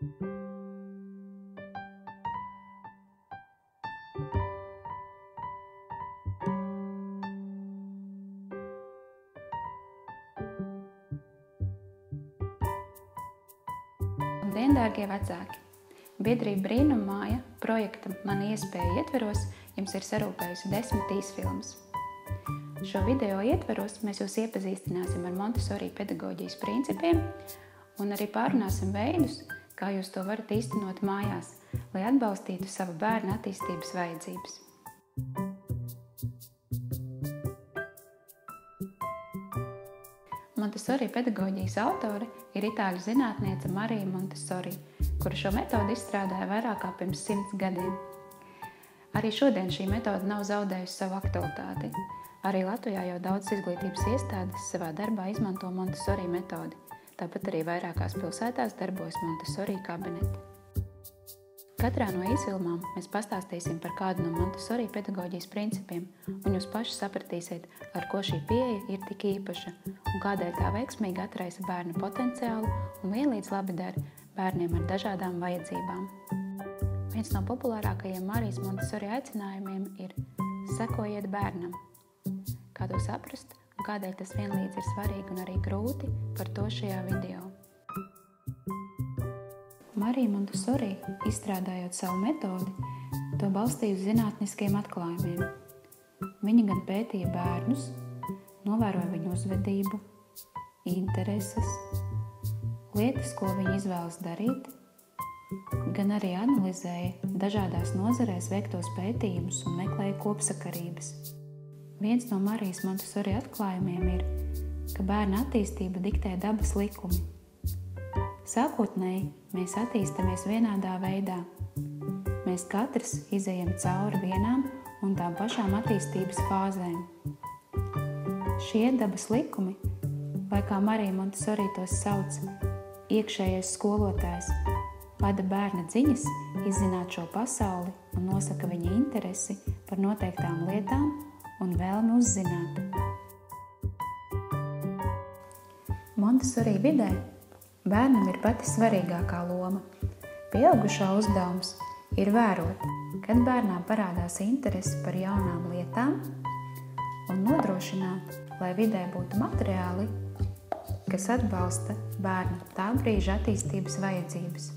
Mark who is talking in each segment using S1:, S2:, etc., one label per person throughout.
S1: Labdien, dārgie vecāki! Biedrība Brīnummāja projekta Mana iespēja ietveros jums ir sarūpējusi 10 īsfilmas. Šo video ietveros mēs jūs iepazīstināsim ar Montessori pedagoģijas principiem un arī pārunāsim veidus, kā jūs to varat īstenot mājās, lai atbalstītu savu bērnu attīstības vajadzības. Montessori pedagoģijas autore ir itāļu zinātniece Marija Montessori, kura šo metodu izstrādāja vairāk kā pirms 100 gadiem. Arī šodien šī metode nav zaudējusi savu aktualitāti. Arī Latvijā jau daudzas izglītības iestādes savā darbā izmanto Montessori metodi. Tāpat arī vairākās pilsētās darbojas Montessori kabineti. Katrā no īsfilmām mēs pastāstīsim par kādu no Montessori pedagoģijas principiem, un jūs paši sapratīsiet, ar ko šī pieeja ir tik īpaša un kādēļ tā veiksmīgi atraisa bērnu potenciālu un vienlīdz labi dara bērniem ar dažādām vajadzībām. Viens no populārākajiem Marijas Montessori aicinājumiem ir sekojiet bērnam. Kā to saprast un kādēļ tas vienlīdz ir svarīgi un arī grūti, par to šajā video. Marija Montessori, izstrādājot savu metodi, to balstīja uz zinātniskiem atklājumiem. Viņa gan pētīja bērnus, novēroja viņu uzvedību, intereses, lietas, ko viņi izvēlas darīt, gan arī analizēja dažādās nozarēs veiktos pētījumus un meklēja kopsakarības. Viens no Marijas Montessori atklājumiem ir, ka bērna attīstība diktē dabas likumi. Sākotnēji mēs attīstamies vienādā veidā. Mēs katrs izejam cauri vienām un tām pašām attīstības fāzēm. Šie dabas likumi, vai kā Marija Montessori tos sauc, iekšējais skolotājs, vada bērna dziņas izzināt šo pasauli un nosaka viņa interesi par noteiktām lietām un vēlmi uzzināt. Montessori vidē bērnam ir pati svarīgākā loma. Pieaugušā uzdevums ir vērot, kad bērnām parādās interese par jaunām lietām un nodrošināt, lai vidē būtu materiāli, kas atbalsta bērna tā brīža attīstības vajadzības.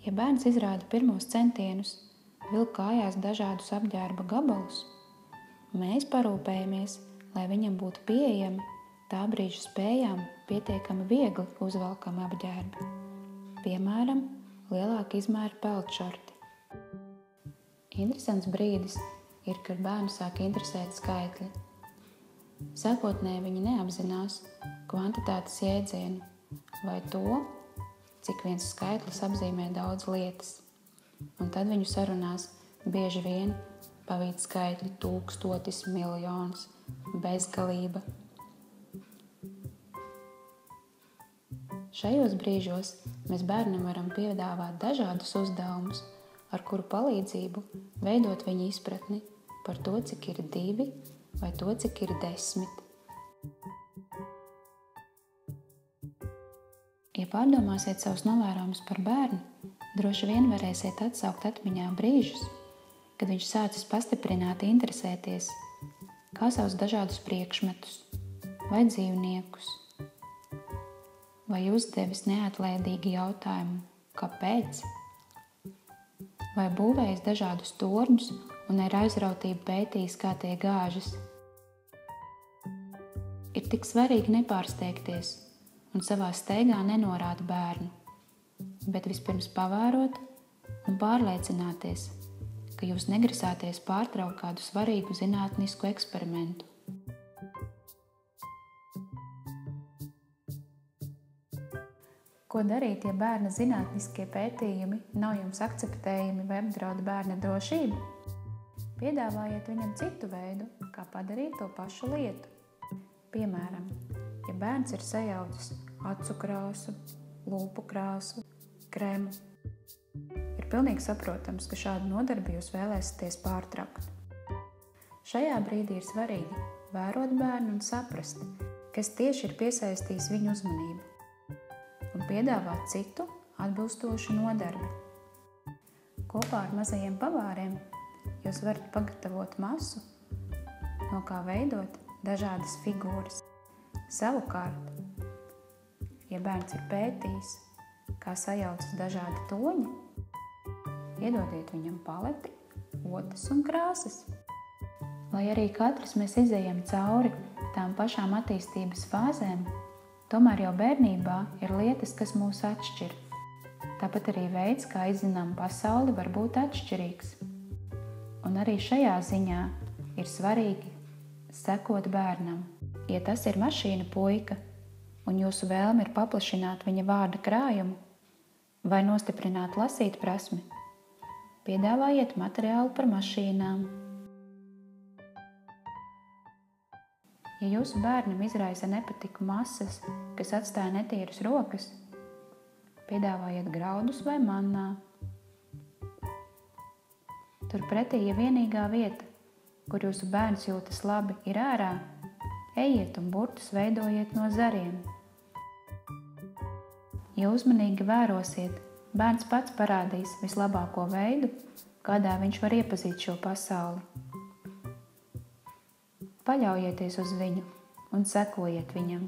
S1: Ja bērns izrāda pirmos centienus vilkt kājās dažādus apģērba gabalus, mēs parūpējamies, lai viņam būtu pieejami tā brīža spējām pietiekami viegli uzvelkami apģērbi. Piemēram, lielāka izmēra peltšorti. Interesants brīdis ir, kad bērnu sāk interesēt skaitļi. Sākotnēji viņi neapzinās kvantitātes jēdzienu vai to, cik viens skaitlis apzīmē daudz lietas. Un tad viņu sarunās bieži vien pavīd skaitļi tūkstotis, miljonus, bezgalība. Šajos brīžos mēs bērnam varam piedāvāt dažādus uzdevumus, ar kuru palīdzību veidot viņa izpratni par to, cik ir 2 vai to, cik ir 10. Ja pārdomāsiet savus novērojumus par bērnu, droši vien varēsiet atsaukt atmiņā brīžus, kad viņš sācis pastiprināti interesēties, kā savus dažādus priekšmetus vai dzīvniekus, vai uzdevis neatlaidīgi jautājumu, kāpēc, vai būvējis dažādus torņus un ar aizrautību pētījis, kā tie gāžas. Ir tik svarīgi nepārsteigties un savā steigā nenorāt bērnu, bet vispirms pavērot un pārliecināties, ka jūs negrasāties pārtraukt kādu svarīgu zinātnisku eksperimentu. Ko darīt, ja bērna zinātniskie pētījumi nav jums akceptējami vai apdraud bērna drošību? Piedāvājiet viņam citu veidu, kā padarīt to pašu lietu. Piemēram, ja bērns ir sajaucis acu krāsu, lūpu krāsu, kremu, ir pilnīgi saprotams, ka šādu nodarbi jūs vēlēsieties pārtraukt. Šajā brīdī ir svarīgi vērot bērnu un saprast, kas tieši ir piesaistījis viņu uzmanību, un piedāvāt citu atbilstošu nodarbi. Kopā ar mazajiem pavāriem jūs varat pagatavot masu, no kā veidot dažādas figūras. Savukārt, ja bērns ir pētījis, kā sajaucas dažādi toņi, iedodiet viņam paleti, otas un krāsas. Lai arī katrs mēs izejam cauri tām pašām attīstības fāzēm, tomēr jau bērnībā ir lietas, kas mūs atšķir. Tāpat arī veids, kā izzinām pasauli, var būt atšķirīgs. Un arī šajā ziņā ir svarīgi sekot bērnam. Ja tas ir mašīna puika, un jūsu vēlme ir paplašināt viņa vārda krājumu vai nostiprināt lasīt prasmi, piedāvājiet materiālu par mašīnām. Ja jūsu bērnam izraisa nepatiku masas, kas atstāja netīras rokas, piedāvājiet graudus vai mannā. Turpretī, ja vienīgā vieta, kur jūsu bērns jūtas labi, ir ārā, ejiet un burtus veidojiet no zariem. Ja uzmanīgi vērosiet, bērns pats parādīs vislabāko veidu, kādā viņš var iepazīt šo pasauli. Paļaujieties uz viņu un sekojiet viņam.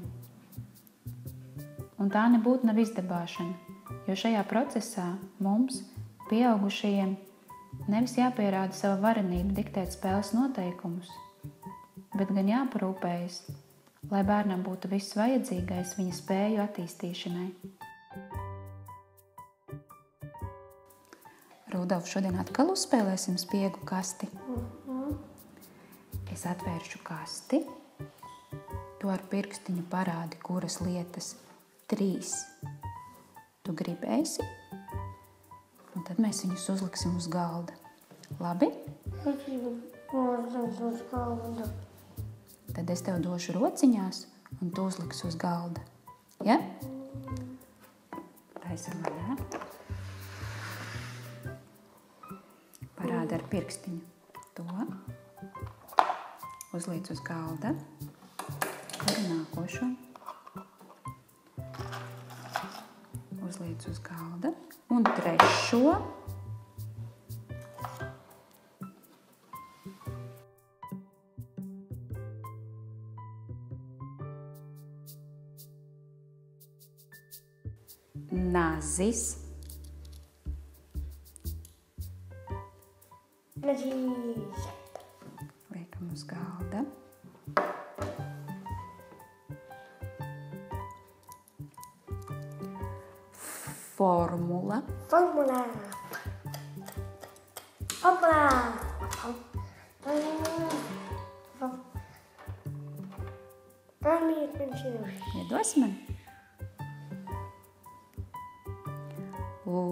S1: Un tā nebūtu nav izdabāšana, jo šajā procesā mums, pieaugušajiem, nevis jāpierāda sava varenība diktēt spēles noteikumus, bet gan jāparūpējas, lai bērnam būtu viss vajadzīgais viņa spēju attīstīšanai. Rudolf, šodien atkal uzspēlēsim spiegu kasti. Es atvēršu kasti, tu ar pirkstiņu parādi, kuras lietas 3 tu gribēsi, un tad mēs viņus uzliksim uz galda. Labi?
S2: Es gribu uzlikt uz galda.
S1: Tad es tev došu rociņās, un tu uzliksi uz galda. Ja? Taisam vaļā. Parāda ar pirkstiņu to. Uzliec uz galda. Kuru nākošo. Uzliec uz galda. Un trešo. Nazis.
S2: Nazis.
S1: Liekam uz galda. Formula.
S2: Formula. Hopla.
S1: Iedos man.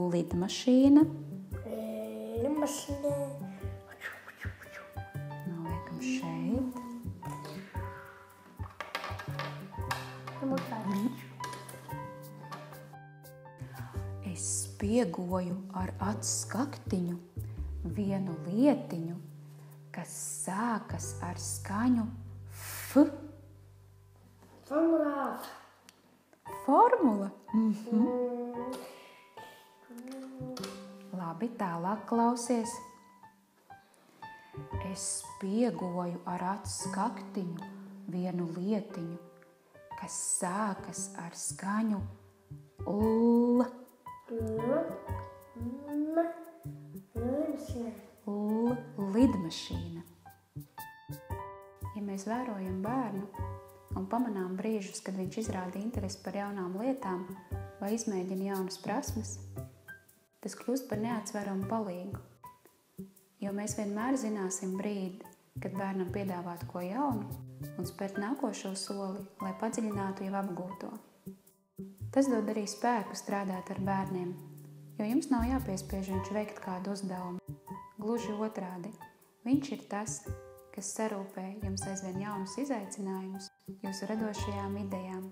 S1: Lidmašīna.
S2: Lidmašīna.
S1: Noliekam šeit. Es spiegoju ar atskaktiņu vienu lietiņu, kas sākas ar skaņu F.
S2: Formula.
S1: Formula? Labi, tālāk klausies. Es spiegoju ar atskaktiņu vienu lietiņu, kas sākas ar skaņu L. Lidmašīna. Ja mēs vērojam bērnu un pamanām brīžus, kad viņš izrāda interesi par jaunām lietām vai izmēģina jaunas prasmes, tas kļūst par neatsveramu palīgu. Jo mēs vienmēr zināsim brīdi, kad bērnam piedāvāt ko jaunu un spērt nākošo soli, lai padziļinātu jau apgūto. Tas dod arī spēku strādāt ar bērniem, jo jums nav jāpiespiež viņš veikt kādu uzdevumu. Gluži otrādi, viņš ir tas, kas sarūpē jums aizvien jaunus izaicinājumus jūsu radošajām idejām.